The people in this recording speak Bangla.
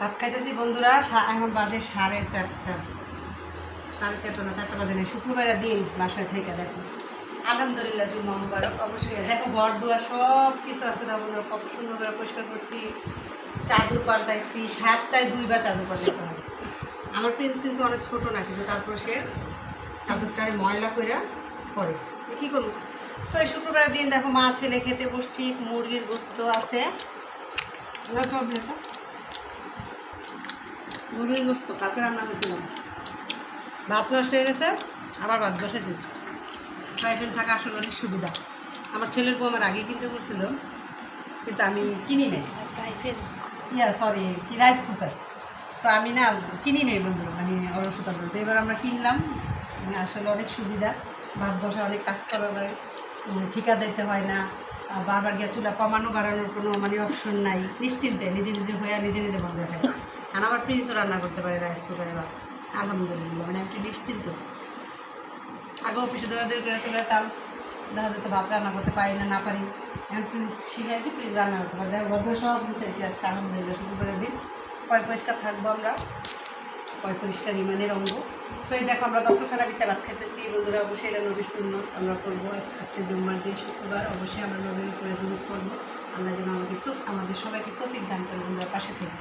ভাত খাইতেছি বন্ধুরা, এখন বাজে 4:30। 4:30 না 4টা বাজে নেই, শুক্রবারের দিন বাসায় থেকে দেখো আলহামদুলিল্লাহ জুম্মা মুবারক। অবশ্যই দেখো ঘর দুয়ার সব কিছু আজকে দেখো বন্ধুরা কত সুন্দর করে পরিষ্কার করছি, চাদর পাল্টাইছি। সপ্তাহে 2বার চাদর পাল্টাইতে হয়। আমার প্রিন্স কিন্তু অনেক ছোটো না, কিন্তু তারপরে সে চাদরটারে ময়লা করে পরে কী করবো। তো এই শুক্রবারের দিন দেখো মা ছেলে খেতে বসছি, মুরগির গোস্ত আছে, মুরগির গোস্ত কালকে রান্না করেছিলাম। ভাত নষ্ট হয়ে গেছে, আবার ভাত বসেছি। ফ্রাইফ্যান থাকা আসলে অনেক সুবিধা। আমার ছেলের বউ আমার আগে কিনতে বলছিল, কিন্তু আমি কিনি নাই। সরি কি রাইস কুকার, তো আমি না কিনি নেই বন্ধু, মানে অলসতা বলতে। এবার আমরা কিনলাম, আসলে অনেক সুবিধা। ভাত বসা অনেক কাজ করা যায়, ঠিকা দিতে হয় না, বারবার গিয়ে চুলা কমানো বাড়ানোর কোনো মানে অপশন নাই। নিশ্চিন্তে নিজে নিজে হয়ে নিজে নিজে বন্ধ থাকে। আর আমার প্রিন্সও রান্না করতে পারে রাইস কুকারে, বা আলহামদুলিল্লাহ মানে একটু নিশ্চিন্ত। আগে অফিসে দৌড়াদৌড়ি করে চলে যেতাম, দেখা যেত ভাত রান্না করতে পারি না পারি। এখন প্রিন্স শিখেছি, প্রিন্স রান্না করতে পারি। দেখো বন্ধু সব বুঝেছি আজকে আলহামদুলিল্লাহ শুক্রবারের দিন। পরিষ্কার থাকবো আমরা, পরিষ্কার ইমানের অঙ্গ। তো এই দেখো আমরা দস্তখানা বিছায় ভাত খেতেছি বন্ধুরা। অবশ্যই এটা নবীর সুন্নত, আমরা করবো আজকে জুম্মার দিন শুক্রবার। অবশ্যই আমরা নবীর উপরে দুরূদ করবো। আল্লাহ যেন আমাদের সবাইকে তৌফিক দান করে বন্ধুরা, পাশে থেকে।